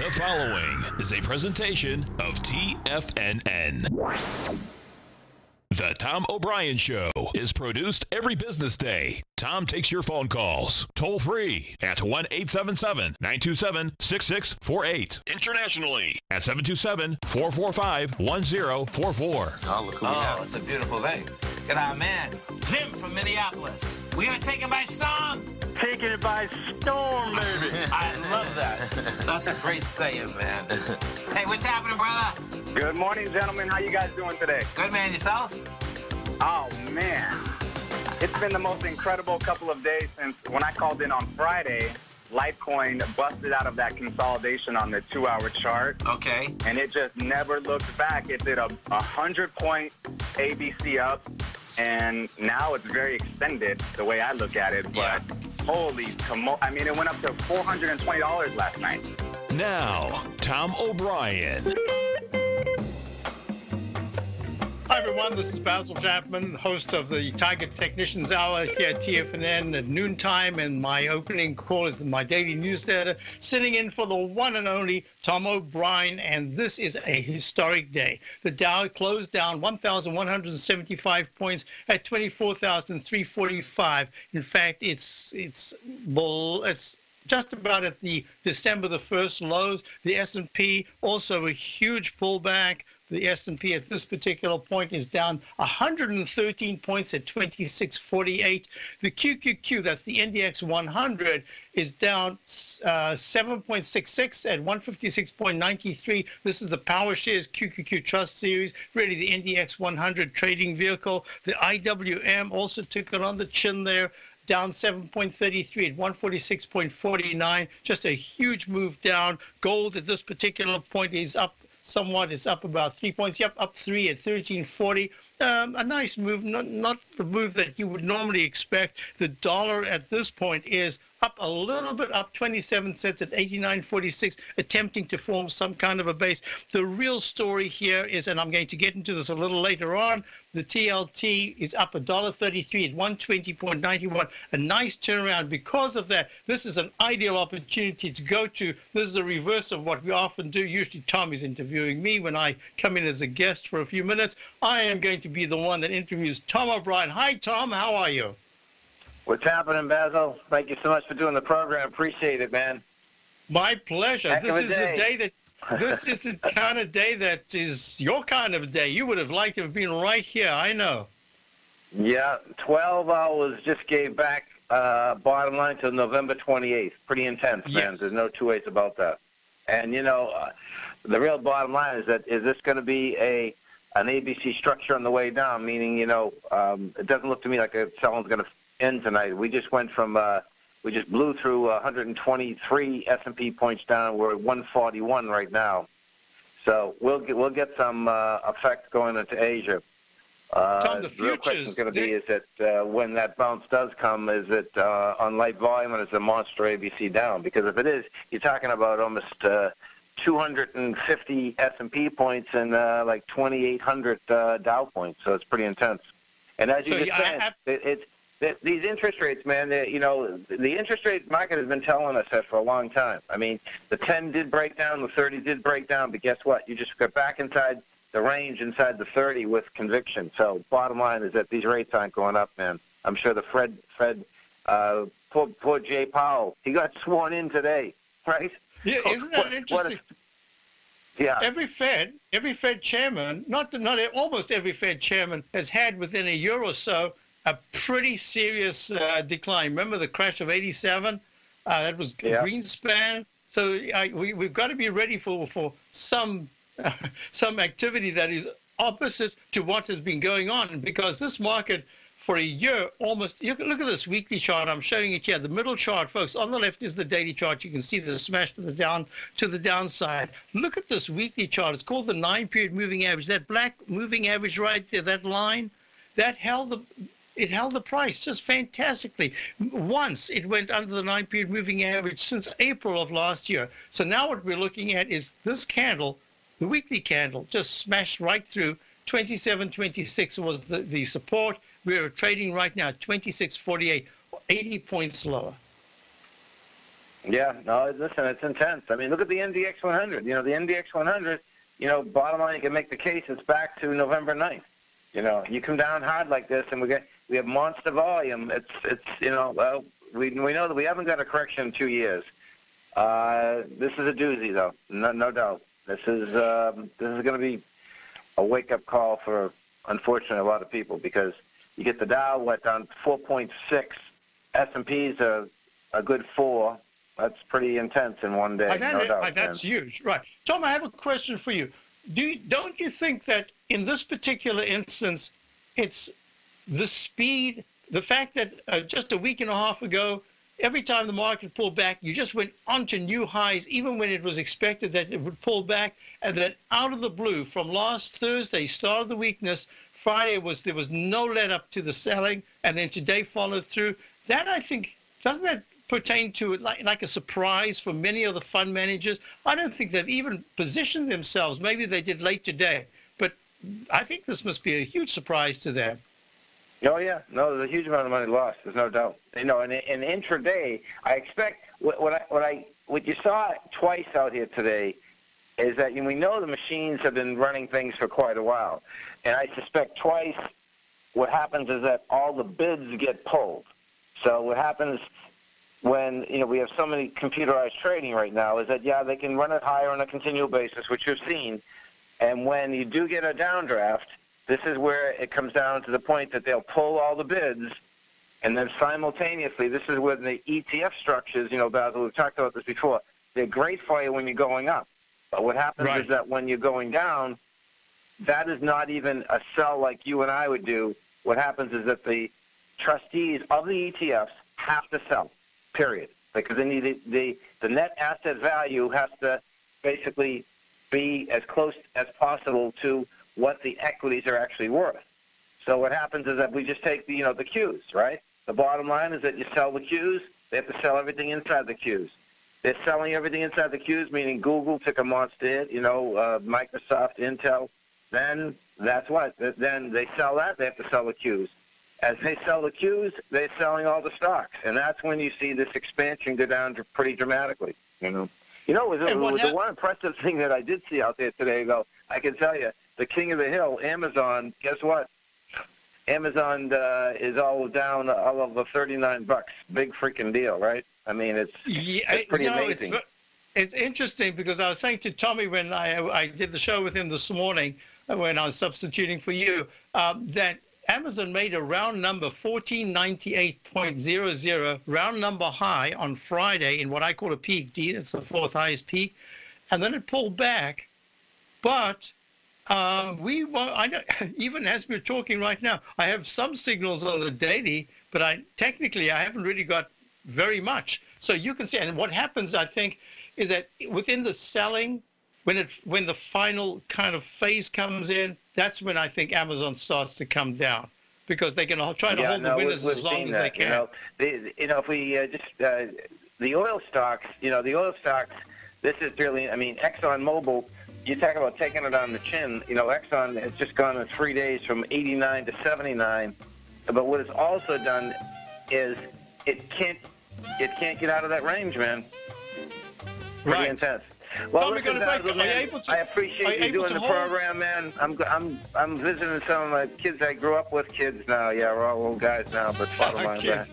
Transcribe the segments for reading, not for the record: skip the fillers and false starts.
The following is a presentation of TFNN. The Tom O'Brien Show is produced every business day. Tom takes your phone calls toll free at 1-877-927-6648. Internationally at 727-445-1044. Oh, look who we have. It's a beautiful day. Got our man, Jim from Minneapolis. We gonna take it by storm? Taking it by storm, baby. I love that. That's a great saying, man. Hey, what's happening, brother? Good morning, gentlemen. How you guys doing today? Good, man. Yourself? Oh, man. It's been the most incredible couple of days since when I called in on Friday, Litecoin busted out of that consolidation on the 2-hour chart. Okay. And it just never looked back. It did a 100-point ABC up, and now it's very extended the way I look at it. But holy, I mean, it went up to $420 last night. Now, Tom O'Brien. Hi, everyone. This is Basil Chapman, host of the Target Technicians Hour here at TFNN at noontime, and my opening call is my daily newsletter, sitting in for the one and only Tom O'Brien, and this is a historic day. The Dow closed down 1,175 points at 24,345. In fact, it's just about at the December the 1st lows. The S&P also a huge pullback. The S&P at this particular point is down 113 points at 2648. The QQQ, that's the NDX 100, is down 7.66 at 156.93. This is the PowerShares QQQ Trust Series, really the NDX 100 trading vehicle. The IWM also took it on the chin there, down 7.33 at 146.49. Just a huge move down. Gold at this particular point is up somewhat. It's up about 3 points. Yep, up 3 at 1340. A nice move, not the move that you would normally expect. The dollar at this point is up a little bit, up 27 cents at 89.46, attempting to form some kind of a base. The real story here is, and I'm going to get into this a little later on, the TLT is up $1.33 at 120.91, a nice turnaround. Because of that, this is an ideal opportunity to go to. This is the reverse of what we often do. Usually Tom is interviewing me when I come in as a guest for a few minutes. I am going to be the one that interviews Tom O'Brien. Hi, Tom. How are you? What's happening, Basil? Thank you so much for doing the program. Appreciate it, man. My pleasure. This is the day that this is the kind of day that is your kind of day. You would have liked to have been right here. I know. Yeah, 12 hours just gave back bottom line till November 28th. Pretty intense, man. Yes. There's no two ways about that. And, you know, the real bottom line is that is this going to be an ABC structure on the way down, meaning, you know, it doesn't look to me like someone's going to end tonight. We just went from we just blew through 123 S&P points down. We're at 141 right now, so we'll get some effect going into Asia. Tom, the real question is going to be is that when that bounce does come, is it on light volume and is a monster ABC down? Because if it is, you're talking about almost 250 S&P points and like 2,800 Dow points. So it's pretty intense. And as you just said, these interest rates, man, you know, the interest rate market has been telling us that for a long time. I mean, the 10 did break down, the 30 did break down, but guess what? You just got back inside the range, inside the 30 with conviction. So bottom line is that these rates aren't going up, man. I'm sure the Fed poor Jay Powell, he got sworn in today, right? Yeah, isn't that interesting? Yeah. Every Fed chairman, almost every Fed chairman has had within a year or so a pretty serious decline. Remember the crash of '87? That was Greenspan. So we've got to be ready for some activity that is opposite to what has been going on, because this market for a year almost, you can look at this weekly chart. I'm showing it here. The middle chart, folks, on the left is the daily chart. You can see the smash to the downside. Look at this weekly chart. It's called the 9-period moving average. That black moving average right there, that line, that held the price just fantastically. Once it went under the 9-period moving average since April of last year. So now what we're looking at is this candle, the weekly candle, just smashed right through 27.26 was the support. We're trading right now at 26.48, 80 points lower. Yeah, no, listen, it's intense. I mean, look at the NDX 100. You know, the NDX 100, you know, bottom line, you can make the case it's back to November 9th. You know, you come down hard like this, and we have monster volume. It's you know, well, we know that we haven't got a correction in 2 years. This is a doozy, though, no doubt. This is going to be a wake-up call for, unfortunately, a lot of people, because you get the Dow down 4.6, S&P's a good 4. That's pretty intense in one day. No doubt, that's huge, right? Tom, I have a question for you. Don't you think that in this particular instance, it's the speed, the fact that just a week and a half ago, every time the market pulled back, you just went onto new highs, even when it was expected that it would pull back, and then out of the blue, from last Thursday, start of the weakness, Friday there was no let up to the selling, and then today followed through. That, I think, doesn't that pertain to like a surprise for many of the fund managers? I don't think they've even positioned themselves. Maybe they did late today, but I think this must be a huge surprise to them. Oh yeah, no, there's a huge amount of money lost. There's no doubt. You know, in intraday, I expect what you saw twice out here today is that we know the machines have been running things for quite a while, and I suspect twice what happens is that all the bids get pulled. So what happens when we have so many computerized trading right now is that they can run it higher on a continual basis, which you've seen, and when you do get a downdraft, this is where it comes down to the point that they'll pull all the bids, and then simultaneously, this is when the ETF structures, Basil, we've talked about this before, they're great for you when you're going up. But what happens is that when you're going down, that is not even a sell like you and I would do. What happens is that the trustees of the ETFs have to sell, period, because they need the net asset value has to basically be as close as possible to what the equities are actually worth. So what happens is that we just take the Qs, right? The bottom line is that you sell the Qs, they have to sell everything inside the Qs. They're selling everything inside the Qs, meaning Google took a monster hit, Microsoft, Intel. Then that's what. Then they sell that, they have to sell the Qs. As they sell the Qs, they're selling all the stocks. And that's when you see this expansion go down pretty dramatically, It was the one impressive thing that I did see out there today, though. I can tell you, the king of the hill, Amazon, guess what? Amazon is all down all over $39. Big freaking deal, right? I mean, it's pretty amazing. It's interesting because I was saying to Tommy when I did the show with him this morning, when I was substituting for you, that Amazon made a round number 1498.00 round number high on Friday in what I call a peak. It's the fourth highest peak, and then it pulled back. But even as we're talking right now, I have some signals on the daily, but I haven't really got very much. So you can see, and what happens, I think, is that within the selling, when the final kind of phase comes in, that's when I think Amazon starts to come down, because they can try to hold the winners as long as they can. If we the oil stocks, this is really, ExxonMobil. You talk about taking it on the chin. Exxon has just gone in 3 days from 89 to 79. But what it's also done is it can't get out of that range, man. Pretty intense. Well, listen, Basil, man, I appreciate you doing the program, man. I'm visiting some of my kids I grew up with. Kids now, we're all old guys now, but bottom line, man.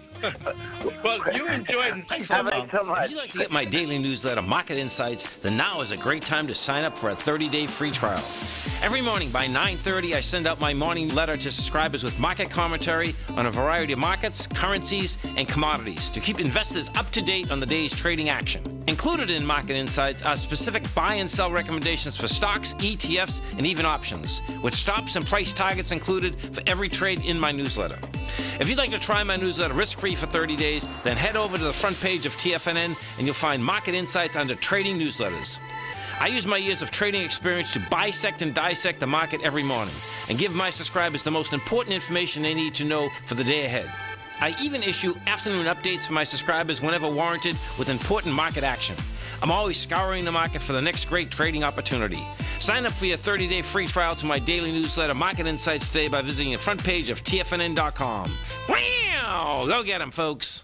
Well, you enjoyed it. Thanks so much. If you'd like to get my daily newsletter, Market Insights, then now is a great time to sign up for a 30-day free trial. Every morning by 9:30, I send out my morning letter to subscribers with market commentary on a variety of markets, currencies, and commodities to keep investors up to date on the day's trading action. Included in Market Insights are specific buy and sell recommendations for stocks, ETFs, and even options, with stops and price targets included for every trade in my newsletter. If you'd like to try my newsletter risk-free for 30 days, then head over to the front page of TFNN and you'll find Market Insights under Trading Newsletters. I use my years of trading experience to bisect and dissect the market every morning and give my subscribers the most important information they need to know for the day ahead. I even issue afternoon updates for my subscribers whenever warranted with important market action. I'm always scouring the market for the next great trading opportunity. Sign up for your 30-day free trial to my daily newsletter, Market Insights, today by visiting the front page of TFNN.com. Wow! Go get them, folks.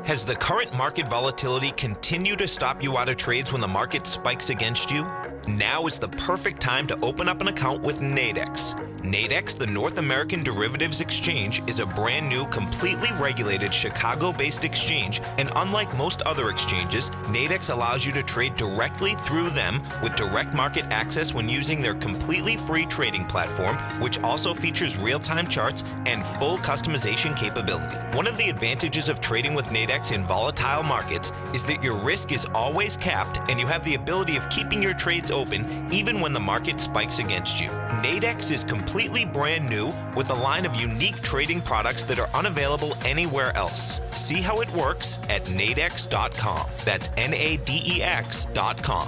Has the current market volatility continued to stop you out of trades when the market spikes against you? Now is the perfect time to open up an account with Nadex. Nadex, the North American Derivatives Exchange, is a brand new, completely regulated Chicago-based exchange, and unlike most other exchanges, Nadex allows you to trade directly through them with direct market access when using their completely free trading platform, which also features real-time charts and full customization capability. One of the advantages of trading with Nadex in volatile markets is that your risk is always capped and you have the ability of keeping your trades open even when the market spikes against you. Nadex is completely brand new with a line of unique trading products that are unavailable anywhere else. See how it works at nadex.com. That's NADEX.com.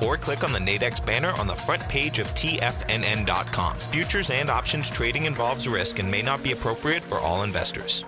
Or click on the Nadex banner on the front page of TFNN.com. Futures and options trading involves risk and may not be appropriate for all investors.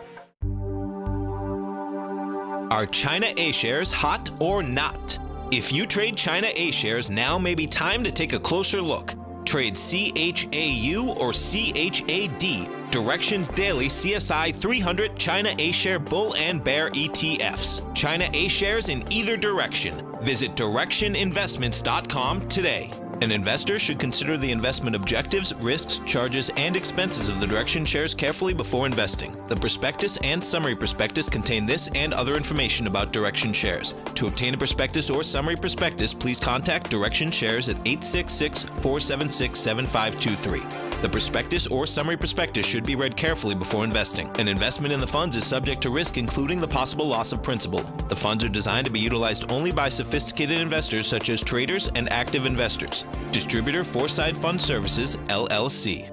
Are China A-shares hot or not? If you trade China A-shares, now may be time to take a closer look. Trade CHAU or CHAD, Directions Daily CSI 300 China A-share Bull and Bear ETFs. China A-shares in either direction. Visit directioninvestments.com today. An investor should consider the investment objectives, risks, charges, and expenses of the Direction shares carefully before investing. The prospectus and summary prospectus contain this and other information about Direction shares. To obtain a prospectus or summary prospectus, please contact Direction shares at 866-476-7523. The prospectus or summary prospectus should be read carefully before investing. An investment in the funds is subject to risk, including the possible loss of principal. The funds are designed to be utilized only by sophisticated investors such as traders and active investors. Distributor Foreside Fund Services, LLC.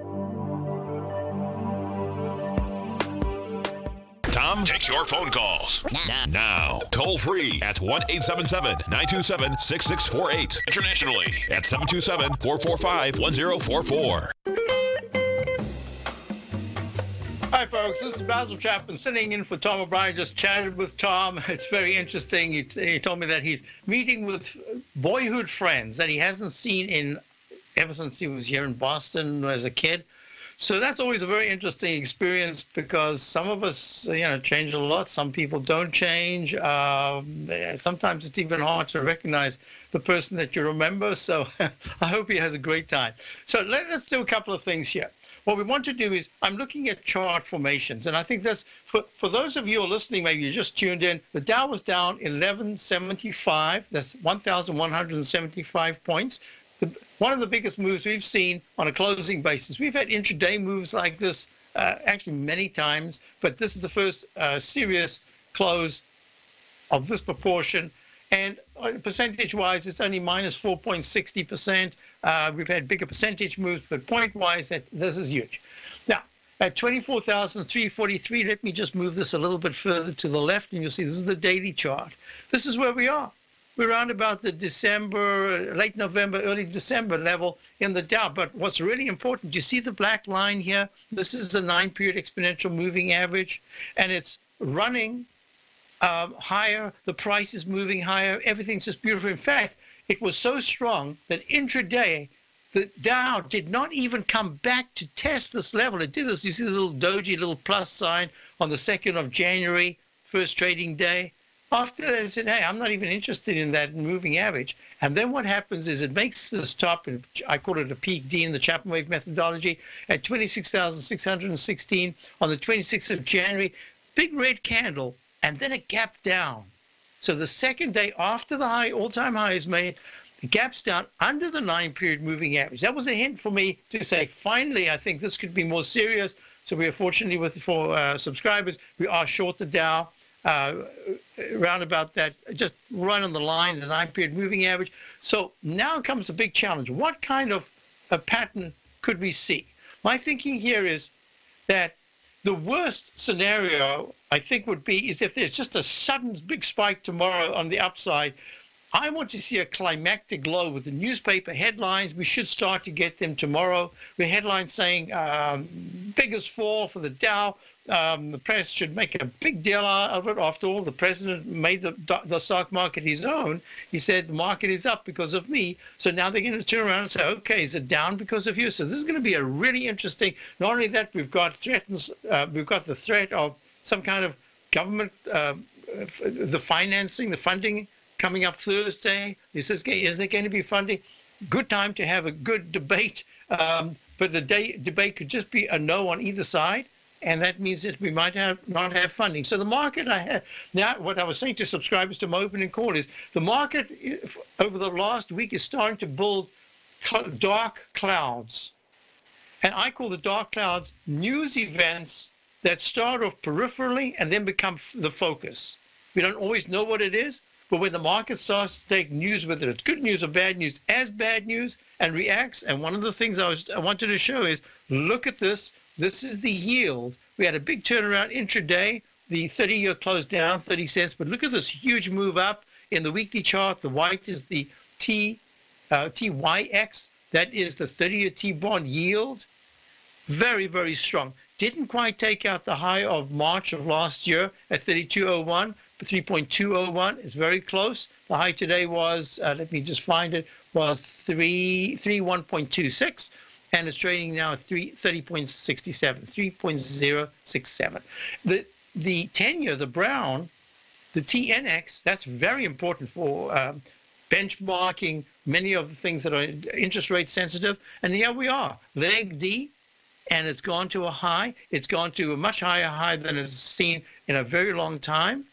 Tom takes your phone calls now. Toll free at 1-877-927-6648. Internationally at 727-445-1044. Hi, folks. This is Basil Chapman sitting in for Tom O'Brien. Just chatted with Tom. It's very interesting. He told me that he's meeting with boyhood friends that he hasn't seen ever since he was here in Boston as a kid. So that's always a very interesting experience because some of us, change a lot. Some people don't change. Sometimes it's even hard to recognize the person that you remember. So I hope he has a great time. So let's do a couple of things here. What we want to do is, I'm looking at chart formations, and I think that's, for those of you who are listening, maybe you just tuned in, the Dow was down 1175, that's 1,175 points. One of the biggest moves we've seen on a closing basis. We've had intraday moves like this actually many times, but this is the first serious close of this proportion. And percentage-wise, it's only minus 4.60%. We've had bigger percentage moves, but point-wise, this is huge. Now, at 24,343, let me just move this a little bit further to the left, and you'll see this is the daily chart. This is where we are. We're around about the December, late November, early December level in the Dow. But what's really important, you see the black line here? This is the 9-period exponential moving average, and it's running higher, the price is moving higher, everything's just beautiful. In fact, it was so strong that intraday, the Dow did not even come back to test this level. It did this, you see the little doji, little plus sign on the 2nd of January, first trading day. After that, it said, hey, I'm not even interested in that moving average. And then what happens is it makes this top, and I call it a peak D in the Chapman wave methodology, at 26,616 on the 26th of January, big red candle, and then it gapped down. So the second day after the high, all-time high is made, it gaps down under the 9-period moving average. That was a hint for me to say, finally, I think this could be more serious. So we are fortunately for subscribers, we are short the Dow, around about that, just right on the line, the 9-period moving average. So now comes a big challenge. What kind of a pattern could we see? My thinking here is that the worst scenario, I think, would be is if there's just a sudden big spike tomorrow on the upside. I want to see a climactic low with the newspaper headlines. We should start to get them tomorrow. The headlines saying biggest fall for the Dow. The press should make a big deal out of it. After all, the president made the stock market his own. He said the market is up because of me. So now they're going to turn around and say, okay, is it down because of you? So this is going to be a really interesting. Not only that, we've got the threat of some kind of government the financing, the funding coming up Thursday. Is there going to be funding? Good time to have a good debate, but the debate could just be a no on either side, and that means that we might not have funding. So the market, now what I was saying to subscribers to my opening call is the market over the last week is starting to build dark clouds, and I call the dark clouds news events that start off peripherally and then become the focus. We don't always know what it is, but when the market starts to take news, whether it's good news or bad news, as bad news and reacts, and one of the things I wanted to show is, look at this. This is the yield. We had a big turnaround intraday. The 30-year closed down 30 cents, but look at this huge move up in the weekly chart. The white is the TYX. That is the 30-year T-bond yield. Very, very strong. Didn't quite take out the high of March of last year at 32.01. 3.201 is very close. The high today was, let me just find it, was 31.26, and it's trading now at 30.67, 3.067. The 10-year, the brown, the TNX, that's very important for benchmarking many of the things that are interest rate sensitive. And here we are, leg D, and it's gone to a high. It's gone to a much higher high than it's seen in a very long time.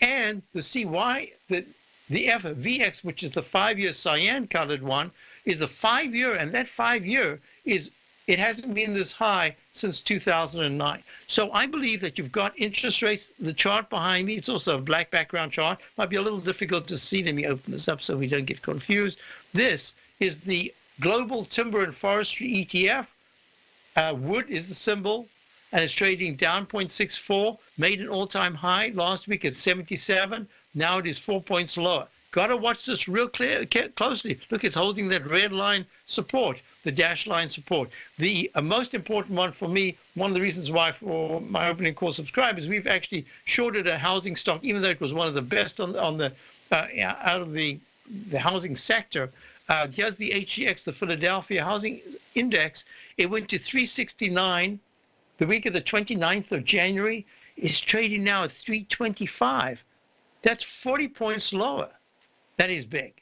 And the CY, the VX, which is the 5-year cyan-colored one, is a 5-year, and that 5-year it hasn't been this high since 2009. So I believe that you've got interest rates. The chart behind me, it's also a black background chart. Might be a little difficult to see. Let me open this up so we don't get confused. This is the Global Timber and Forestry ETF. Wood is the symbol, and it's trading down 0.64, made an all-time high last week at 77. Now it is 4 points lower. Got to watch this real closely. Look, it's holding that red line support, the dash line support. The most important one for me, one of the reasons why for my opening call subscribers, we've actually shorted a housing stock, even though it was one of the best on the out of the housing sector. Here's the HGX, the Philadelphia Housing Index. It went to 369 the week of the 29th of January. Is trading now at 325. That's 40 points lower. That is big.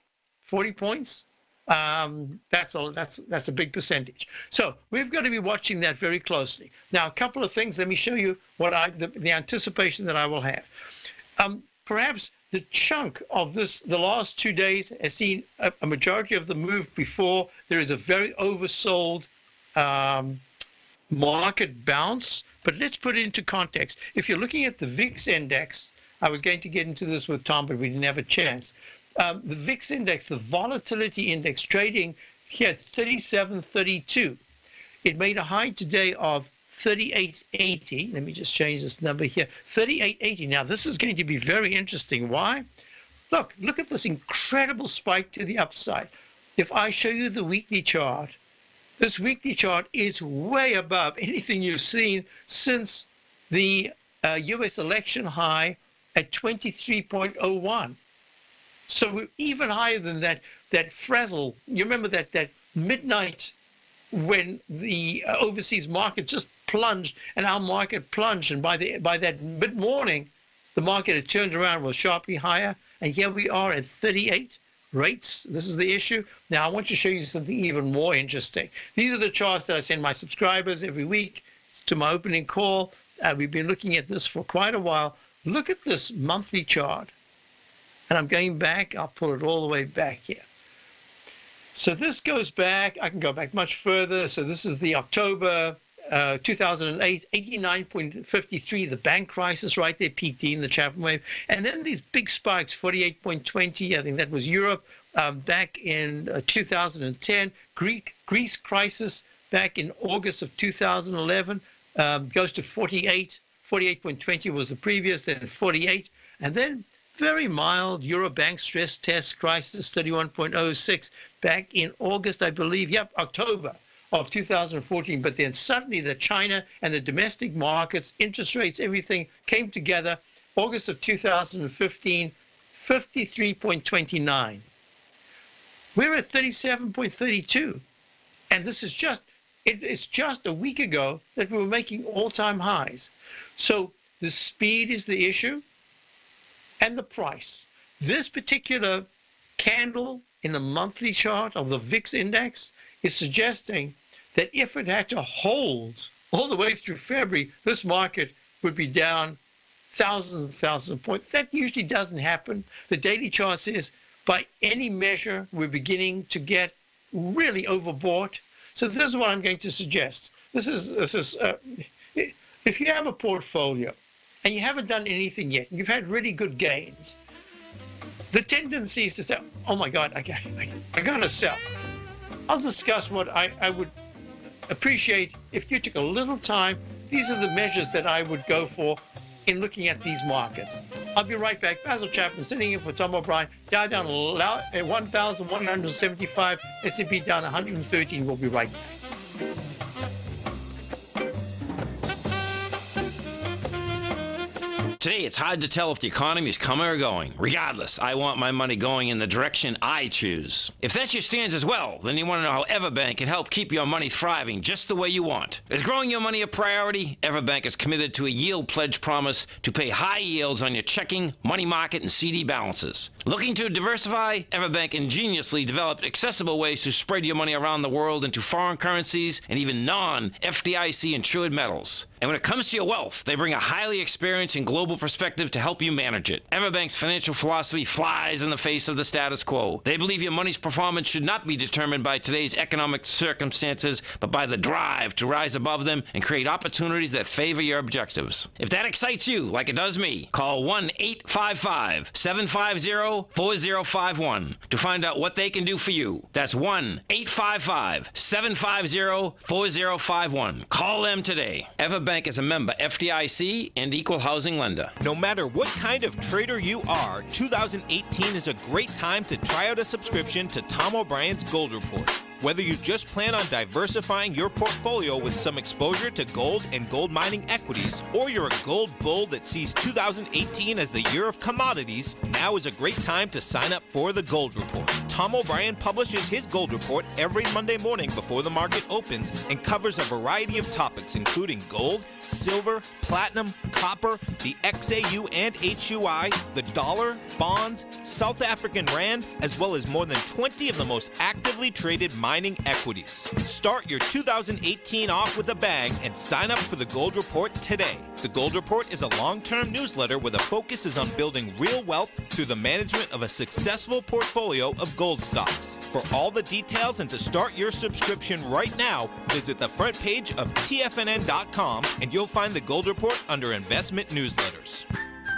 40 points. That's a big percentage. So we've got to be watching that very closely. Now, a couple of things. Let me show you what the anticipation that I will have. Perhaps the chunk of the last 2 days has seen a majority of the move before. There is a very oversold market bounce, but let's put it into context. If you're looking at the VIX index, I was going to get into this with Tom, but we didn't have a chance. The VIX index, the volatility index, trading here 37.32. It made a high today of 38.80. Let me just change this number here, 38.80. Now this is going to be very interesting. Why? Look at this incredible spike to the upside. If I show you the weekly chart, this weekly chart is way above anything you've seen since the U.S. election high at 23.01. So we're even higher than that frazzle. You remember that midnight when the overseas market just plunged and our market plunged, and by that mid-morning, the market had turned around, was sharply higher, and here we are at 38 rates. This is the issue. Now I want to show you something even more interesting. These are the charts that I send my subscribers every week to my opening call. We've been looking at this for quite a while. Look at this monthly chart. And I'm going back. I'll pull it all the way back here. So this goes back. I can go back much further. So this is the October 2008, 89.53, the bank crisis right there, peaked in the Chapman wave. And then these big spikes, 48.20, I think that was Europe, back in 2010. Greece crisis back in August of 2011, goes to 48. 48.20 was the previous, then 48. And then very mild Euro bank stress test crisis, 31.06, back in August, I believe, October of 2014. But then suddenly the China and the domestic markets, interest rates, everything came together. August of 2015, 53.29. We're at 37.32. And this is it's just a week ago that we were making all-time highs. So the speed is the issue. and the price. This particular candle in the monthly chart of the VIX index is suggesting that if it had to hold all the way through February, this market would be down thousands and thousands of points. That usually doesn't happen. The daily chart says, by any measure, we're beginning to get really overbought. So this is what I'm going to suggest. This is if you have a portfolio and you haven't done anything yet, you've had really good gains, the tendency is to say, oh my God, I got to sell. I'll discuss what I would appreciate if you took a little time. These are the measures that I would go for in looking at these markets. I'll be right back. Basil Chapman sitting in for Tom O'Brien. Dow down at 1,175. S&P down 113. We'll be right back. Today, it's hard to tell if the economy is coming or going. Regardless, I want my money going in the direction I choose. If that's your stance as well, then you want to know how Everbank can help keep your money thriving just the way you want. Is growing your money a priority? Everbank is committed to a yield pledge promise to pay high yields on your checking, money market, and CD balances. Looking to diversify? Everbank ingeniously developed accessible ways to spread your money around the world into foreign currencies and even non-FDIC insured metals. And when it comes to your wealth, they bring a highly experienced and global perspective to help you manage it. Everbank's financial philosophy flies in the face of the status quo. They believe your money's performance should not be determined by today's economic circumstances, but by the drive to rise above them and create opportunities that favor your objectives. If that excites you, like it does me, call 1-855-750-4051 to find out what they can do for you. That's 1-855-750-4051. Call them today. Everbank is a member FDIC and equal housing lender. No matter what kind of trader you are, 2018 is a great time to try out a subscription to Tom O'Brien's Gold Report. Whether you just plan on diversifying your portfolio with some exposure to gold and gold mining equities, or you're a gold bull that sees 2018 as the year of commodities, now is a great time to sign up for the Gold Report. Tom O'Brien publishes his Gold Report every Monday morning before the market opens and covers a variety of topics including gold, silver, platinum, copper, the XAU and HUI, the dollar, bonds, South African rand, as well as more than 20 of the most actively traded mining equities. Start your 2018 off with a bang and sign up for the Gold Report today. The Gold Report is a long-term newsletter where the focus is on building real wealth through the management of a successful portfolio of gold stocks. For all the details and to start your subscription right now, visit the front page of TFNN.com and you'll find the Gold Report under Investment Newsletters.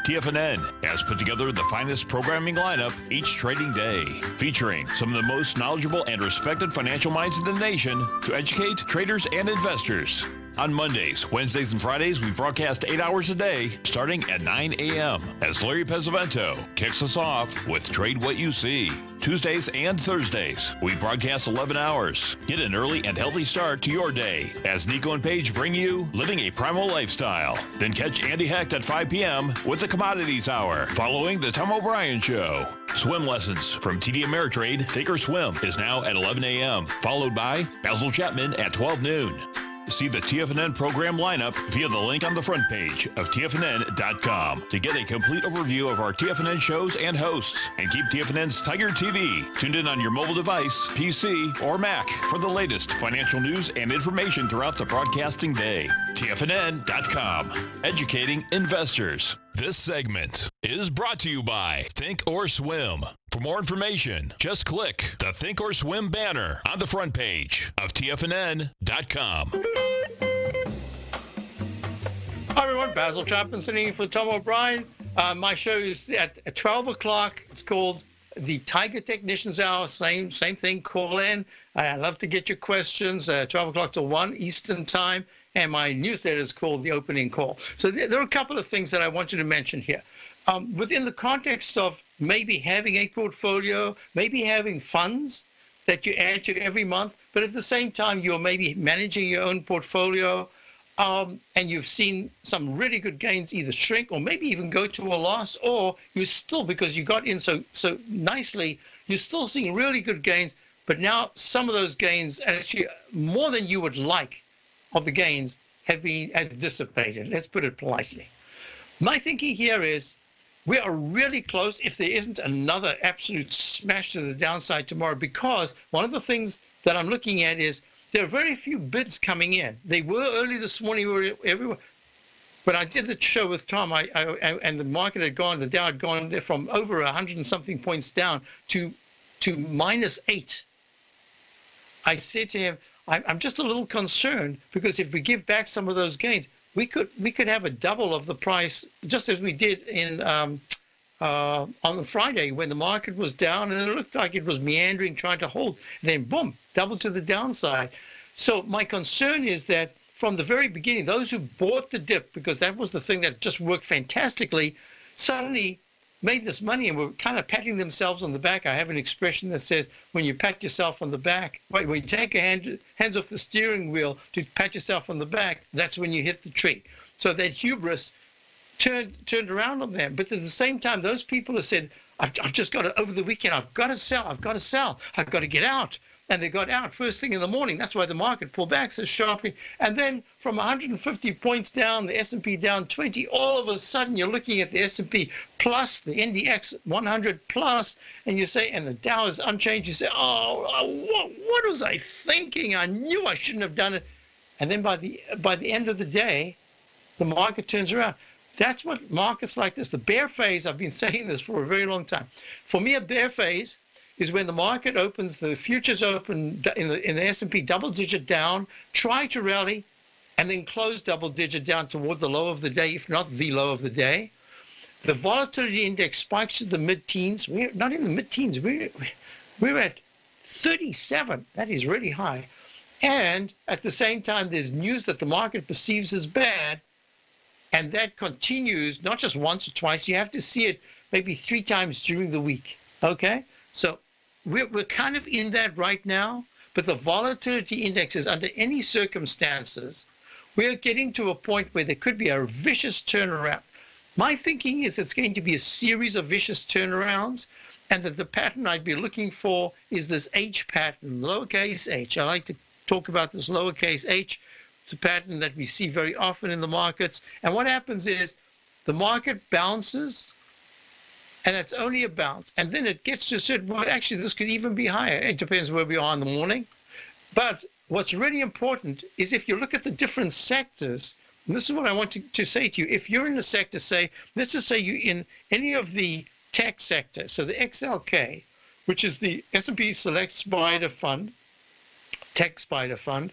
TFNN has put together the finest programming lineup each trading day, featuring some of the most knowledgeable and respected financial minds in the nation to educate traders and investors. On Mondays, Wednesdays, and Fridays, we broadcast 8 hours a day, starting at 9 a.m. as Larry Pesavento kicks us off with Trade What You See. Tuesdays and Thursdays, we broadcast 11 hours. Get an early and healthy start to your day as Nico and Paige bring you Living a Primal Lifestyle. Then catch Andy Hecht at 5 p.m. with the Commodities Hour, following the Tom O'Brien Show. Swim lessons from TD Ameritrade Thinkorswim is now at 11 a.m., followed by Basil Chapman at 12 noon. See the TFNN program lineup via the link on the front page of TFNN.com to get a complete overview of our TFNN shows and hosts. And keep TFNN's Tiger TV tuned in on your mobile device, PC, or Mac for the latest financial news and information throughout the broadcasting day. TFNN.com, educating investors. This segment is brought to you by Think or Swim. For more information, just click the Think or Swim banner on the front page of TFNN.com. Hi everyone, Basil Chapman sitting in for Tom O'Brien. My show is at 12 o'clock. It's called the Tiger Technicians Hour. Same thing, call in. I love to get your questions, 12 o'clock to 1 Eastern Time. And my newsletter is called The Opening Call. So there are a couple of things that I want you to mention here. Within the context of maybe having a portfolio, maybe having funds that you add to every month, but at the same time, you're maybe managing your own portfolio, and you've seen some really good gains either shrink or maybe even go to a loss, or you still, because you got in so nicely, you're still seeing really good gains, but now some of those gains, actually more than you would like, of the gains have dissipated. Let's put it politely. My thinking here is we are really close if there isn't another absolute smash to the downside tomorrow, because one of the things that I'm looking at is there are very few bids coming in. They were early this morning, everywhere. When I did the show with Tom, and the market had gone, the Dow had gone there from over 100 and something points down to -8. I said to him, I'm just a little concerned, because if we give back some of those gains, we could have a double of the price, just as we did in on Friday when the market was down and it looked like it was meandering, trying to hold. Then boom, double to the downside. So my concern is that from the very beginning, those who bought the dip, because that was the thing that just worked fantastically, suddenly made this money and were kind of patting themselves on the back. I have an expression that says, when you pat yourself on the back, when you take your hands off the steering wheel to pat yourself on the back, that's when you hit the tree. So that hubris turned around on them. But at the same time, those people have said, I've just got to, over the weekend, I've got to sell, I've got to get out. And they got out first thing in the morning. That's why the market pulled back so sharply. And then from 150 points down, the S&P down 20, all of a sudden you're looking at the S&P plus, the NDX 100 plus, and you say, and the Dow is unchanged. You say, what was I thinking? I knew I shouldn't have done it. And then by the end of the day, the market turns around. That's what markets like this, the bear phase, I've been saying this for a very long time. For me, a bear phase is when the market opens, the futures open in the S&P double-digit down, try to rally, and then close double-digit down toward the low of the day, if not the low of the day. The volatility index spikes to the mid-teens. We're not in the mid-teens. We're at 37. That is really high. And at the same time, there's news that the market perceives as bad, and that continues not just once or twice. You have to see it maybe 3 times during the week. Okay? So we're kind of in that right now, but the volatility index is under any circumstances, we're getting to a point where there could be a vicious turnaround. My thinking is it's going to be a series of vicious turnarounds, and that the pattern I'd be looking for is this H pattern, lowercase h. I like to talk about this lowercase h. It's a pattern that we see very often in the markets. And what happens is the market bounces, and it's only a bounce. And then it gets to a certain point. Actually, this could even be higher. It depends where we are in the morning. But what's really important is if you look at the different sectors, and this is what I want to say to you. If you're in a sector, say, let's just say you're in any of the tech sector, so the XLK, which is the S&P Select Spider Fund, Tech Spider Fund,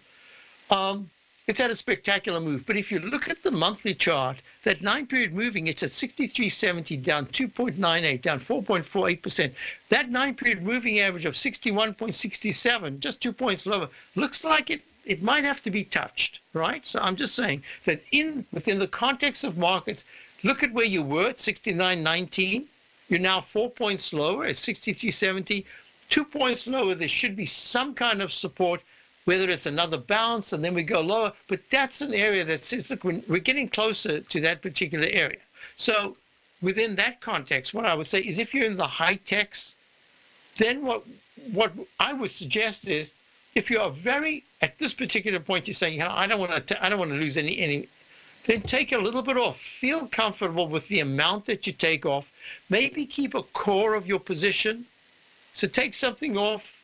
it's had a spectacular move. But if you look at the monthly chart, that 9-period moving, it's at 6370, down 2.98, down 4.48%. That 9-period moving average of 61.67, just 2 points lower, looks like it might have to be touched, right? So I'm just saying that within the context of markets, look at where you were at 69.19. You're now 4 points lower at 63.70. 2 points lower, there should be some kind of support, whether it's another bounce and then we go lower. But that's an area that says, look, we're getting closer to that particular area. So within that context, what I would say is if you're in the high techs, then what I would suggest is if you are at this particular point, you're saying, I don't want to lose any, then take a little bit off. Feel comfortable with the amount that you take off. Maybe keep a core of your position. So take something off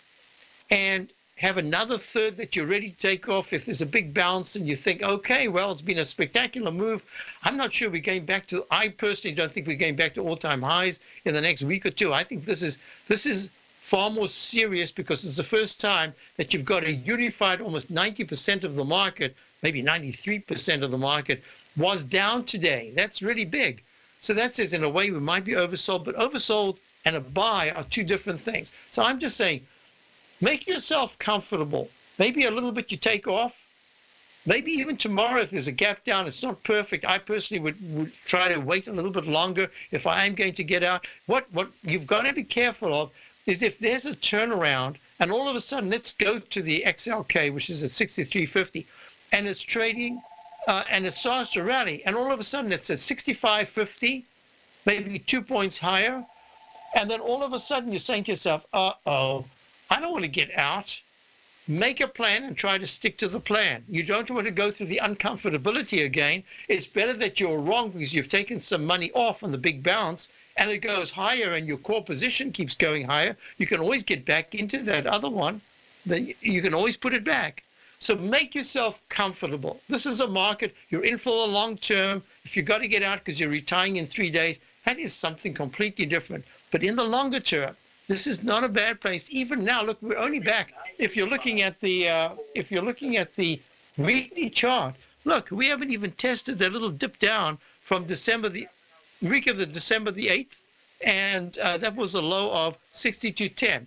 and have another third that you're ready to take off. If there's a big bounce and you think, okay, well, it's been a spectacular move. I'm not sure we're going back to, I personally don't think we're going back to all-time highs in the next week or two. I think this is far more serious because it's the first time that you've got a unified, almost 90% of the market, maybe 93% of the market was down today. That's really big. So that says in a way we might be oversold, but oversold and a buy are two different things. So I'm just saying, make yourself comfortable. Maybe a little bit you take off. Maybe even tomorrow, if there's a gap down, it's not perfect. I personally would try to wait a little bit longer if I am going to get out. What you've got to be careful of is if there's a turnaround and all of a sudden, let's go to the XLK, which is at 63.50, and it's trading and it starts to rally, and all of a sudden it's at 65.50, maybe 2 points higher, and then all of a sudden you're saying to yourself, uh-oh, I don't want to get out. make a plan and try to stick to the plan. You don't want to go through the uncomfortability again. It's better that you're wrong because you've taken some money off on the big bounce and it goes higher and your core position keeps going higher. You can always get back into that other one. You can always put it back. So make yourself comfortable. This is a market. You're in for the long term. If you've got to get out because you're retiring in 3 days, that is something completely different. But in the longer term, this is not a bad place. Even now, look, we're only back. If you're looking at the weekly chart, look, we haven't even tested that little dip down from December the week of the December the 8th, and that was a low of 62.10.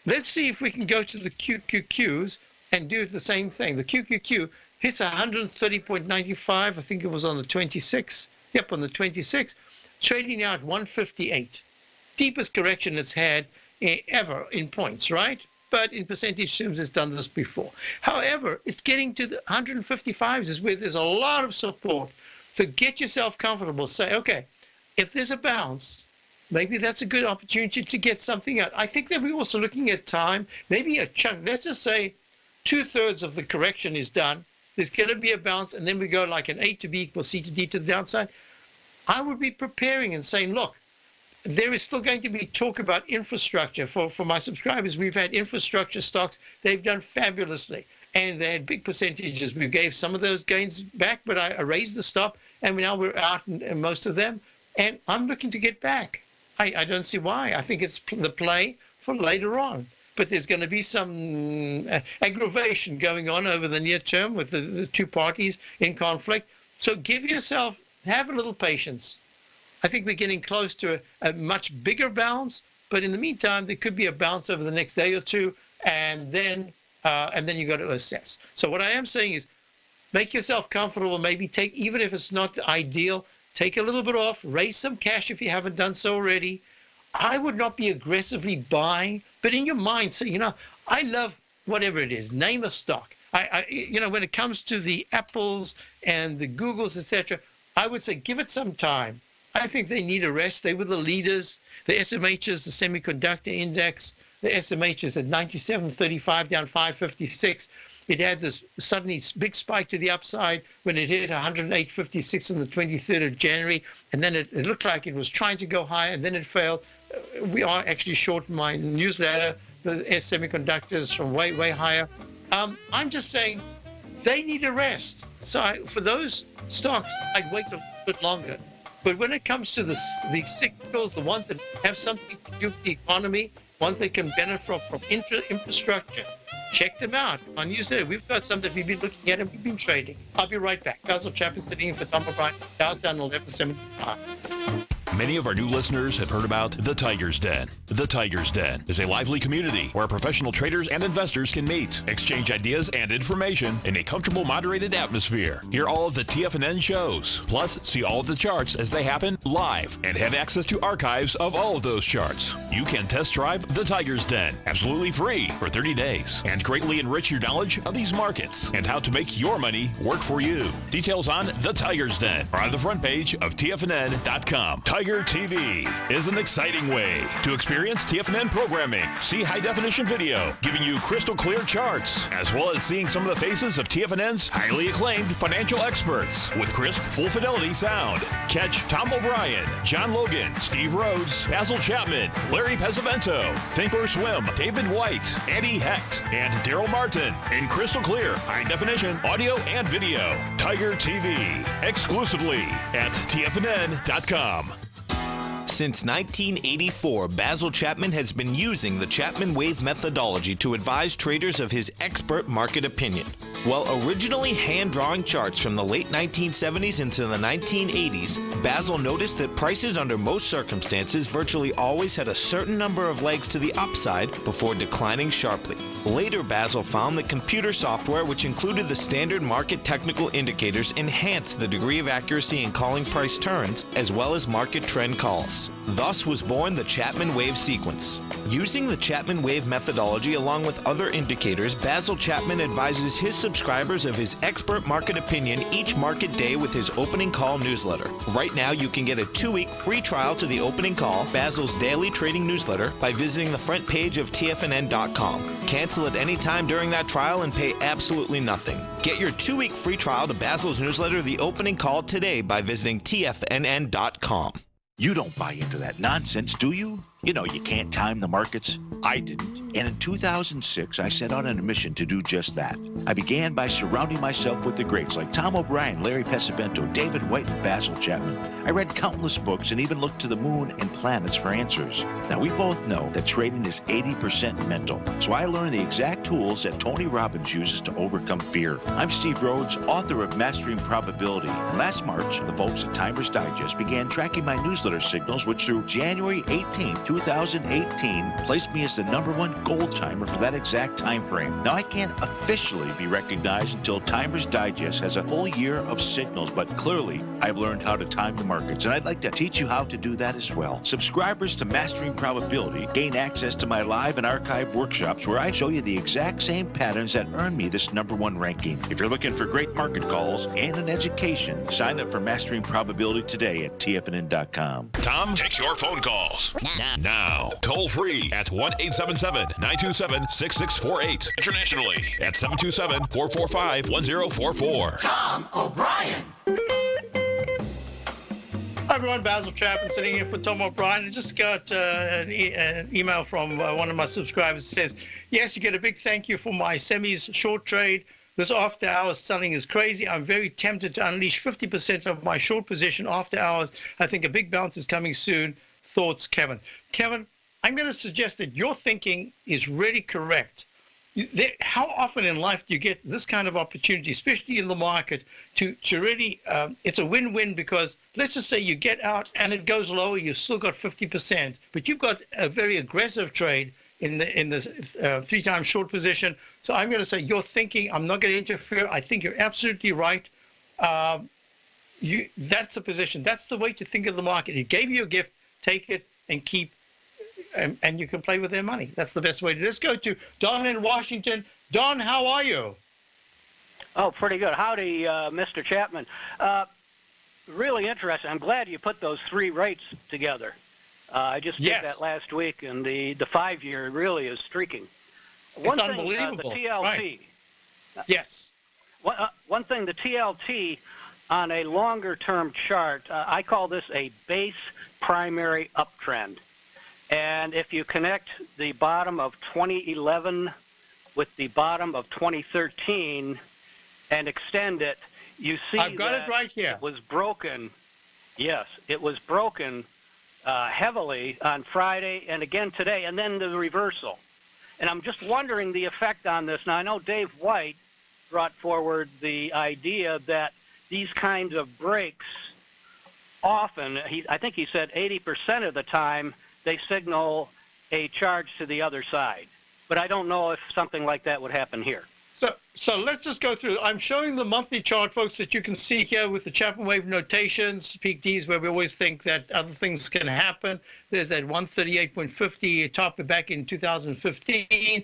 Let's see if we can go to the QQQs and do the same thing. The QQQ hits 130.95. I think it was on the 26th. Yep, on the 26th, trading out 158. Deepest correction it's had ever in points, right? But in percentage terms, it's done this before. However, it's getting to the 155s is where there's a lot of support. So get yourself comfortable. Say, okay, if there's a bounce, maybe that's a good opportunity to get something out. I think that we're also looking at time, maybe a chunk. Let's just say 2/3 of the correction is done. There's going to be a bounce, and then we go like an A to B equals C to D to the downside. I would be preparing and saying, look, there is still going to be talk about infrastructure. For my subscribers, we've had infrastructure stocks. They've done fabulously, and they had big percentages. We gave some of those gains back, but I raised the stop, and now we're out in most of them, and I'm looking to get back. I don't see why. I think it's the play for later on. But there's going to be some aggravation going on over the near term with the two parties in conflict. So have a little patience. I think we're getting close to a much bigger bounce, but in the meantime, there could be a bounce over the next day or two, and then you got to assess. So what I am saying is, make yourself comfortable. Maybe take, even if it's not ideal, take a little bit off, raise some cash if you haven't done so already. I would not be aggressively buying, but in your mind, say, I love whatever it is. Name a stock. When it comes to the Apples and the Googles, etc., I would say give it some time. I think they need a rest. They were the leaders. The SMHs, the semiconductor index, the SMHs at 97.35 down 556. It had this suddenly big spike to the upside when it hit 108.56 on the 23rd of January. And then it looked like it was trying to go higher, and then it failed. We are actually short in my newsletter, the semiconductors from way, way higher. I'm just saying they need a rest. So for those stocks, I'd wait a little bit longer. But when it comes to the cyclicals, the ones that have something to do with the economy, ones that can benefit from infrastructure, check them out on newsletter. We've got some that we've been looking at and we've been trading. I'll be right back. Basil Chapman sitting in for Tom O'Brien. Dow's down 1175. Many of our new listeners have heard about The Tiger's Den. The Tiger's Den is a lively community where professional traders and investors can meet, exchange ideas and information in a comfortable, moderated atmosphere. Hear all of the TFNN shows, plus see all of the charts as they happen live and have access to archives of all of those charts. You can test drive The Tiger's Den absolutely free for 30 days and greatly enrich your knowledge of these markets and how to make your money work for you. Details on The Tiger's Den are on the front page of TFNN.com. Tiger TV is an exciting way to experience TFNN programming. See high-definition video giving you crystal clear charts, as well as seeing some of the faces of TFNN's highly acclaimed financial experts with crisp, full-fidelity sound. Catch Tom O'Brien, John Logan, Steve Rhodes, Basil Chapman, Larry Pesavento, Think or Swim, David White, Andy Hecht, and Daryl Martin in crystal clear, high-definition audio and video. Tiger TV, exclusively at TFNN.com. Since 1984, Basil Chapman has been using the Chapman Wave methodology to advise traders of his expert market opinion. While originally hand-drawing charts from the late 1970s into the 1980s, Basil noticed that prices under most circumstances virtually always had a certain number of legs to the upside before declining sharply. Later, Basil found that computer software, which included the standard market technical indicators, enhanced the degree of accuracy in calling price turns, as well as market trend calls. Thus was born the Chapman Wave sequence. Using the Chapman Wave methodology along with other indicators, Basil Chapman advises his subscribers of his expert market opinion each market day with his opening call newsletter. Right now, you can get a 2-week free trial to the opening call, Basil's daily trading newsletter, by visiting the front page of TFNN.com. Cancel at any time during that trial and pay absolutely nothing. Get your 2-week free trial to Basil's newsletter, The Opening Call, today by visiting TFNN.com. You don't buy into that nonsense, do you? You know you can't time the markets. I didn't. And in 2006, I set out on a mission to do just that. I began by surrounding myself with the greats like Tom O'Brien, Larry Pesavento, David White, and Basil Chapman. I read countless books and even looked to the moon and planets for answers. Now, we both know that trading is 80% mental. So I learned the exact tools that Tony Robbins uses to overcome fear. I'm Steve Rhodes, author of Mastering Probability. And last March, the folks at Timers Digest began tracking my newsletter signals, which through January 18th, 2018, placed me as the #1 gold timer for that exact time frame. Now, I can't officially be recognized until Timers Digest has a full year of signals, but clearly I've learned how to time the markets, and I'd like to teach you how to do that as well. Subscribers to Mastering Probability gain access to my live and archive workshops where I show you the exact same patterns that earned me this #1 ranking. If you're looking for great market calls and an education, sign up for Mastering Probability today at TFNN.com. Tom takes your phone calls now. Toll free at 1-877-927-6648. Internationally at 727-445-1044. Tom O'Brien. Hi everyone, Basil Chapman sitting here for Tom O'Brien. I just got an email from one of my subscribers that says, yes, you get a big thank you for my semis short trade. This after hours selling is crazy. I'm very tempted to unleash 50% of my short position after hours. I think a big bounce is coming soon. Thoughts, Kevin? Kevin, I'm going to suggest that your thinking is really correct. How often in life do you get this kind of opportunity, especially in the market, to really, it's a win-win, because let's just say you get out and it goes lower, you've still got 50%, but you've got a very aggressive trade in the 3-time short position. So I'm going to say your thinking, I'm not going to interfere. I think you're absolutely right. That's a position. That's the way to think of the market. It gave you a gift, take it and keep. And you can play with their money. That's the best way to. Let's go to Don in Washington. Don, how are you? Oh, pretty good. Howdy, Mr. Chapman. Really interesting. I'm glad you put those 3 rates together. I just did that last week, and the 5-year really is streaking. It's unbelievable. The TLT. Right. Yes. One thing, the TLT on a longer-term chart, I call this a base primary uptrend. And if you connect the bottom of 2011 with the bottom of 2013 and extend it, you see I've got it right here. It was broken. Yes, it was broken heavily on Friday and again today, and then the reversal. And I'm just wondering the effect on this. Now, I know Dave White brought forward the idea that these kinds of breaks often, I think he said 80% of the time, they signal a charge to the other side. But I don't know if something like that would happen here. So let's just go through. I'm showing the monthly chart, folks, that you can see here with the Chapman wave notations, peak Ds, where we always think that other things can happen. There's that 138.50 top back in 2015.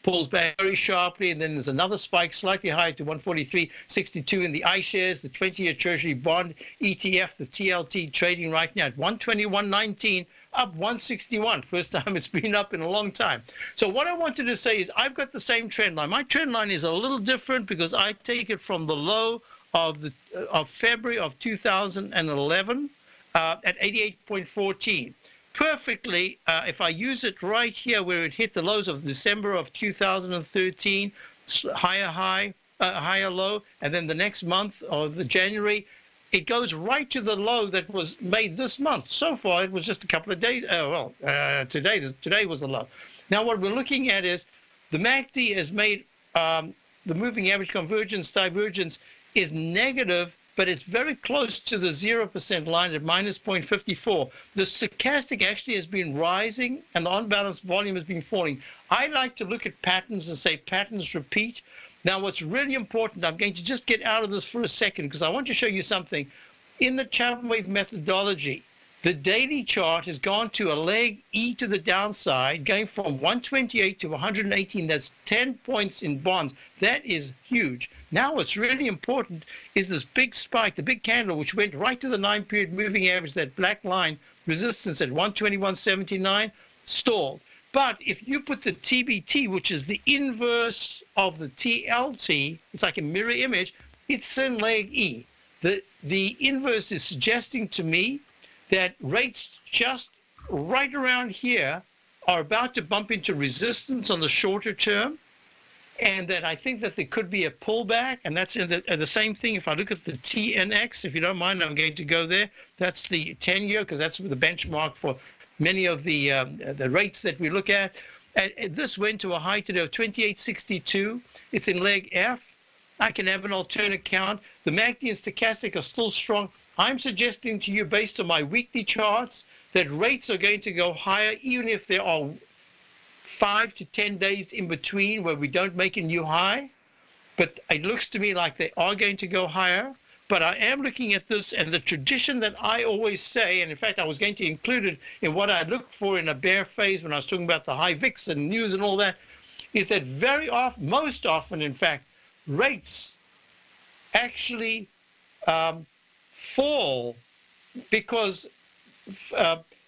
Pulls back very sharply, and then there's another spike slightly higher to 143.62 in the iShares, the 20-year Treasury bond ETF, the TLT, trading right now at 121.19, up 161. First time it's been up in a long time. So what I wanted to say is I've got the same trend line. My trend line is a little different because I take it from the low of February of 2011 at 88.14. Perfectly, if I use it right here where it hit the lows of December of 2013, higher high, higher low, and then the next month of the January, it goes right to the low that was made this month. So far, it was just a couple of days. Today was the low. Now, what we're looking at is the MACD has made the moving average convergence divergence is negative, but it's very close to the 0% line at minus 0.54. The stochastic actually has been rising, and the unbalanced volume has been falling. I like to look at patterns and say patterns repeat. Now, what's really important, I'm going to just get out of this for a second because I want to show you something. In the Chapman wave methodology, The daily chart has gone to a leg E to the downside, going from 128 to 118. That's 10 points in bonds. That is huge. Now what's really important is this big spike, the big candle, which went right to the 9-period moving average, that black line resistance at 121.79, stalled. But if you put the TBT, which is the inverse of the TLT, it's like a mirror image, it's in leg E. The inverse is suggesting to me that rates just right around here are about to bump into resistance on the shorter term, and that I think that there could be a pullback, and that's in the same thing. If I look at the TNX, if you don't mind, I'm going to go there. That's the 10-year, because that's the benchmark for many of the rates that we look at. And this went to a high today of 28.62. It's in leg F. I can have an alternate count. The MACD and stochastic are still strong. I'm suggesting to you, based on my weekly charts, that rates are going to go higher, even if there are 5 to 10 days in between where we don't make a new high. But it looks to me like they are going to go higher. But I am looking at this, and the tradition that I always say, and in fact I was going to include it in what I look for in a bear phase when I was talking about the high VIX and news and all that, is that very often, most often in fact, rates actually fall because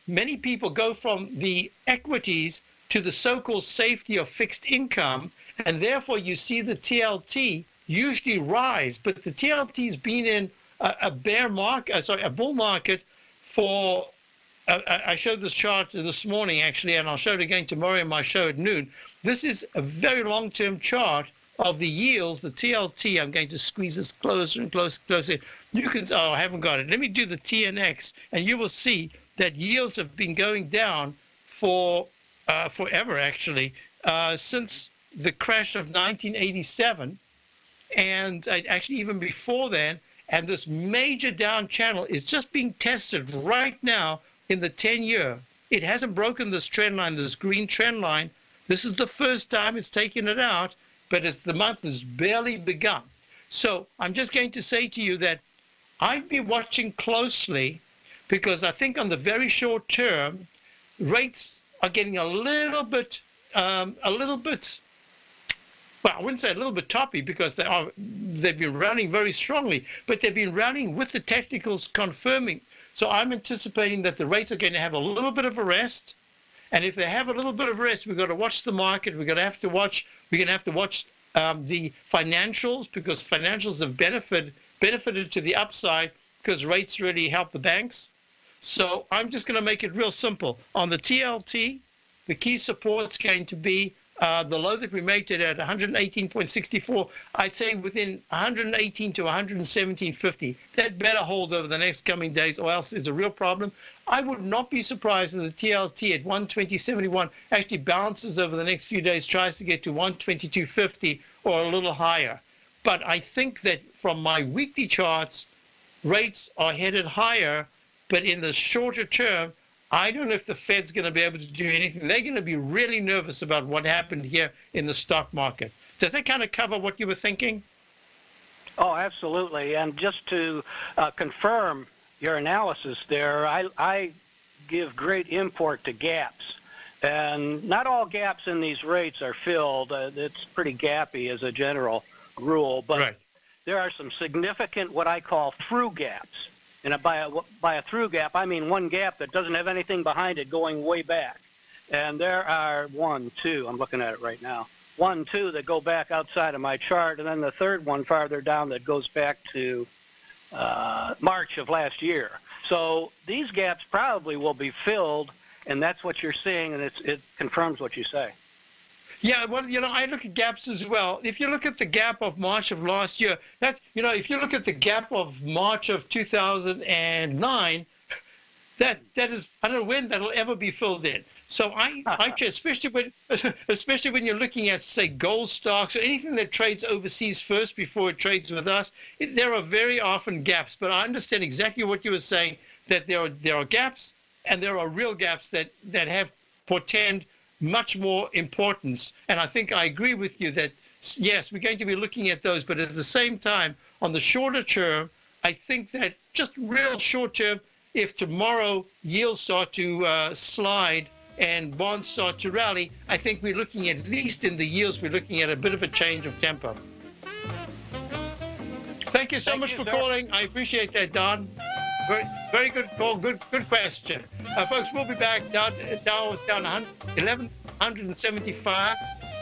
many people go from the equities to the so-called safety of fixed income, and therefore you see the TLT usually rise. But the TLT's been in a bull market for, I showed this chart this morning actually, and I'll show it again tomorrow in my show at noon. This is a very long-term chart of the yields, the TLT. I'm going to squeeze this closer and closer. You can, oh, I haven't got it. Let me do the TNX, and you will see that yields have been going down for forever, actually, since the crash of 1987. And actually even before then, and this major down channel is just being tested right now in the 10-year. It hasn't broken this trend line, this green trend line. This is the first time it's taken it out, but the month has barely begun. So I'm just going to say to you that I'd be watching closely, because I think on the very short term, rates are getting a little bit, well, I wouldn't say a little bit toppy, because they've been rallying very strongly, but they've been rallying with the technicals confirming. So I'm anticipating that the rates are going to have a little bit of a rest. And if they have a little bit of rest, we've got to watch the market. We're going to have to watch the financials, because financials have benefited to the upside because rates really help the banks. So I'm just going to make it real simple. On the TLT, the key support's going to be the low that we made today at 118.64, I'd say within 118 to 117.50. That better hold over the next coming days, or else there's a real problem. I would not be surprised if the TLT at 120.71 actually bounces over the next few days, tries to get to 122.50 or a little higher. But I think that from my weekly charts, rates are headed higher, but in the shorter term, I don't know if the Fed's going to be able to do anything. They're going to be really nervous about what happened here in the stock market. Does that kind of cover what you were thinking? Oh, absolutely. And just to confirm your analysis there, I give great import to gaps. And not all gaps in these rates are filled. It's pretty gappy as a general rule. But right. There are some significant what I call through gaps. And by a through gap, I mean one gap that doesn't have anything behind it going way back. And there are 1, 2, I'm looking at it right now, 1, 2 that go back outside of my chart, and then the third one farther down that goes back to March of last year. So these gaps probably will be filled, and that's what you're seeing, and it confirms what you say. Yeah, well, I look at gaps as well. If you look at the gap of March of last year, that's, if you look at the gap of March of 2009, that is, I don't know when that'll ever be filled in. So especially when you're looking at, say, gold stocks or anything that trades overseas first before it trades with us, there are very often gaps. But I understand exactly what you were saying, that there are gaps, and there are real gaps that have portend much more importance. And I think I agree with you that, yes, we're going to be looking at those, but at the same time, on the shorter term, I think that just real short term, if tomorrow yields start to slide and bonds start to rally, I think we're looking at least in the yields, we're looking at a bit of a change of tempo. Thank you so much for calling. I appreciate that, Don. Very good call. Good question. Folks, we'll be back. Dow was down 1,175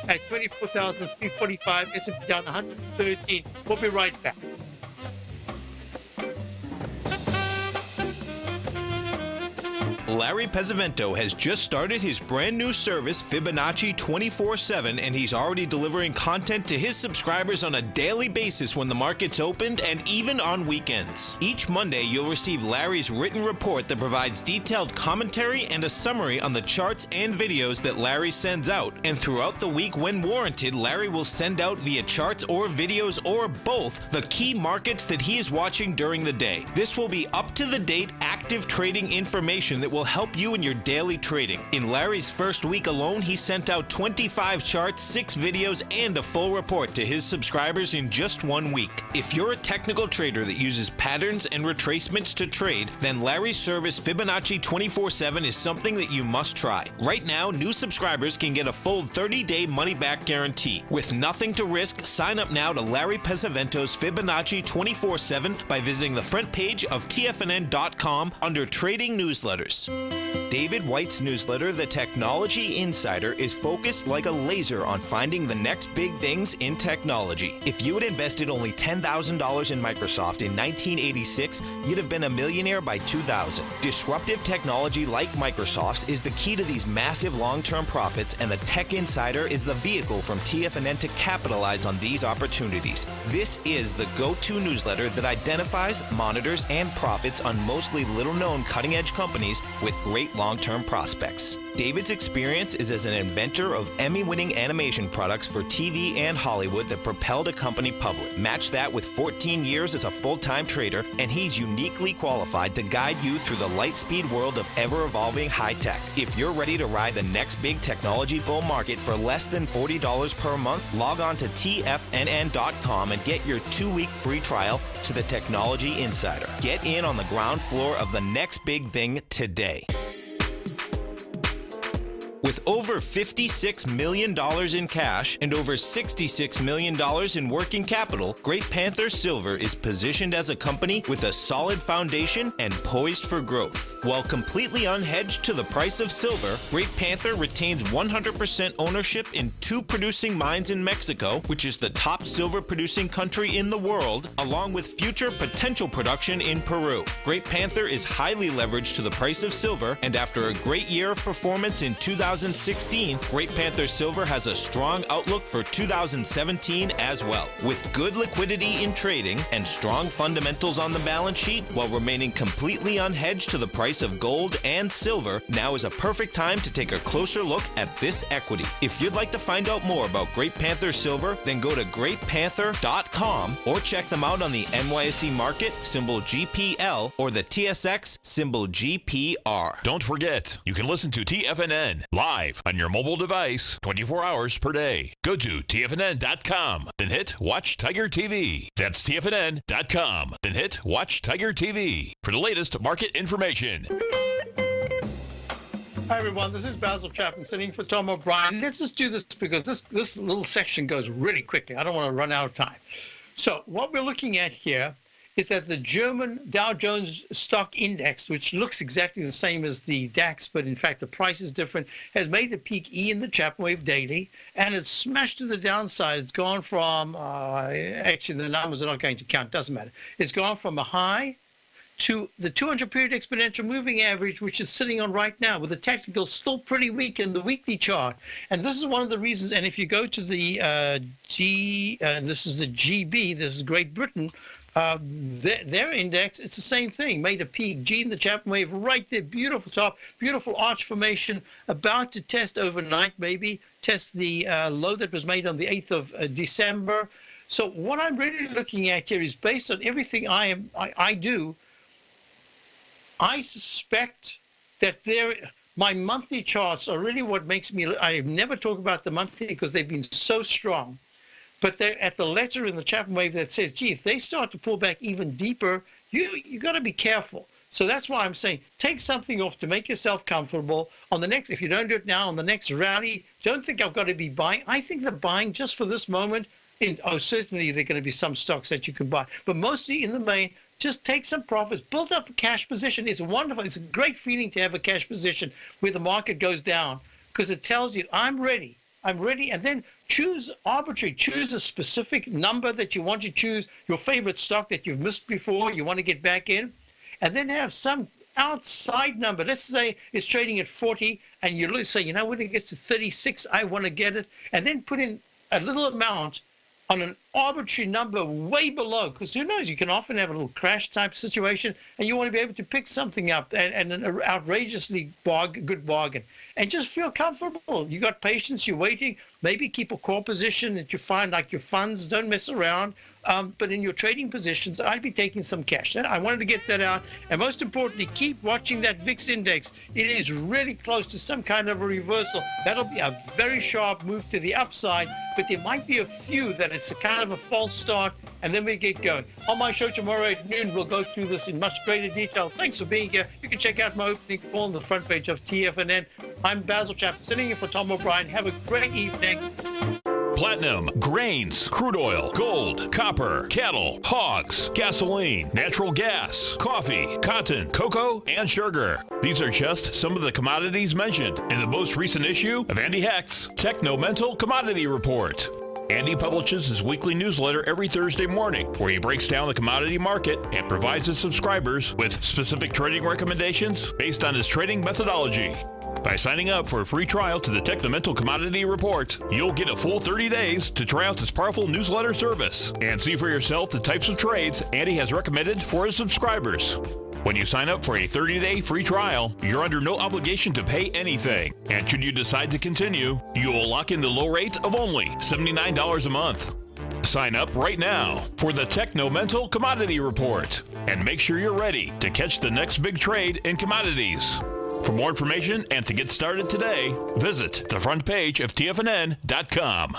at 24,345. S&P down 113. We'll be right back. Larry Pesavento has just started his brand new service, Fibonacci 24/7, and he's already delivering content to his subscribers on a daily basis when the market's opened and even on weekends. Each Monday, you'll receive Larry's written report that provides detailed commentary and a summary on the charts and videos that Larry sends out. And throughout the week, when warranted, Larry will send out via charts or videos or both the key markets that he is watching during the day. This will be up-to-the-date, active trading information that will help you in your daily trading. In Larry's first week alone, he sent out 25 charts, 6 videos, and a full report to his subscribers in just 1 week. If you're a technical trader that uses patterns and retracements to trade, then Larry's service Fibonacci 24/7 is something that you must try. Right now, new subscribers can get a full 30-day money-back guarantee. With nothing to risk, sign up now to Larry Pesavento's Fibonacci 24/7 by visiting the front page of TFNN.com under Trading Newsletters. David White's newsletter, The Technology Insider, is focused like a laser on finding the next big things in technology. If you had invested only $10,000 in Microsoft in 1986, you'd have been a millionaire by 2000. Disruptive technology like Microsoft's is the key to these massive long-term profits, and the Tech Insider is the vehicle from TFNN to capitalize on these opportunities. This is the go-to newsletter that identifies, monitors, and profits on mostly little-known cutting-edge companies with great long-term prospects. David's experience is as an inventor of Emmy-winning animation products for TV and Hollywood that propelled a company public. Match that with 14 years as a full-time trader, and he's uniquely qualified to guide you through the light-speed world of ever-evolving high-tech. If you're ready to ride the next big technology bull market for less than $40 per month, log on to TFNN.com and get your 2-week free trial to the Technology Insider. Get in on the ground floor of the next big thing today. With over $56 million in cash and over $66 million in working capital, Great Panther Silver is positioned as a company with a solid foundation and poised for growth. While completely unhedged to the price of silver, Great Panther retains 100% ownership in 2 producing mines in Mexico, which is the top silver-producing country in the world, along with future potential production in Peru. Great Panther is highly leveraged to the price of silver, and after a great year of performance in 2016, Great Panther Silver has a strong outlook for 2017 as well. With good liquidity in trading and strong fundamentals on the balance sheet, while remaining completely unhedged to the price of gold and silver, now is a perfect time to take a closer look at this equity. If you'd like to find out more about Great Panther Silver, then go to greatpanther.com or check them out on the NYSE market, symbol GPL, or the TSX, symbol GPR. Don't forget, you can listen to TFNN live on your mobile device 24 hours per day. Go to TFNN.com, then hit Watch Tiger TV. That's TFNN.com, then hit Watch Tiger TV for the latest market information. Hi, everyone. This is Basil Chapman sitting for Tom O'Brien. Let's just do this because this little section goes really quickly. I don't want to run out of time. So what we're looking at here is that the German Dow Jones Stock Index, which looks exactly the same as the DAX, but in fact the price is different, has made the peak E in the Chapman Wave Daily, and it's smashed to the downside. It's gone from, actually the numbers are not going to count, doesn't matter. It's gone from a high to the 200-period exponential moving average, which is sitting on right now, with the technical still pretty weak in the weekly chart. And this is one of the reasons, and if you go to the this is the GB, this is Great Britain, their index, it's the same thing, made a peak. G in the Chapman Wave right there, beautiful top, beautiful arch formation, about to test overnight, maybe, test the low that was made on the 8th of December. So what I'm really looking at here is based on everything I do, I suspect that my monthly charts are really what makes me, I never talk about the monthly because they've been so strong, but they're at the letter in the Chapman Wave that says, gee, if they start to pull back even deeper, you got to be careful. So that's why I'm saying take something off to make yourself comfortable. On the next, if you don't do it now, on the next rally, don't think I've got to be buying. I think the buying just for this moment, certainly there are going to be some stocks that you can buy, but mostly in the main, just take some profits, build up a cash position. It's wonderful. It's a great feeling to have a cash position where the market goes down because it tells you, I'm ready. I'm ready. And then choose arbitrary. Choose a specific number that you want to choose, your favorite stock that you've missed before, you want to get back in. And then have some outside number. Let's say it's trading at 40 and you say, you know, when it gets to 36, I want to get it. And then put in a little amount on an arbitrary number way below, because who knows, you can often have a little crash type situation and you want to be able to pick something up and an outrageously good bargain and just feel comfortable. You got patience, you're waiting, maybe keep a core position that you find like your funds, don't mess around. But in your trading positions, I'd be taking some cash. I wanted to get that out. And most importantly, keep watching that VIX index. It is really close to some kind of a reversal. That'll be a very sharp move to the upside, but there might be a few that it's a kind of a false start, and then we get going. On my show tomorrow at noon, we'll go through this in much greater detail. Thanks for being here. You can check out my opening call on the front page of TFNN. I'm Basil Chapman, sitting in for Tom O'Brien. Have a great evening. Platinum, grains, crude oil, gold, copper, cattle, hogs, gasoline, natural gas, coffee, cotton, cocoa, and sugar. These are just some of the commodities mentioned in the most recent issue of Andy Hecht's Techno-Mental Commodity Report. Andy publishes his weekly newsletter every Thursday morning, where he breaks down the commodity market and provides his subscribers with specific trading recommendations based on his trading methodology. By signing up for a free trial to the Techno-Mental Commodity Report, you'll get a full 30 days to try out this powerful newsletter service and see for yourself the types of trades Andy has recommended for his subscribers. When you sign up for a 30-day free trial, you're under no obligation to pay anything. And should you decide to continue, you will lock in the low rate of only $79 a month. Sign up right now for the Techno-Mental Commodity Report and make sure you're ready to catch the next big trade in commodities. For more information and to get started today, visit the front page of TFNN.com.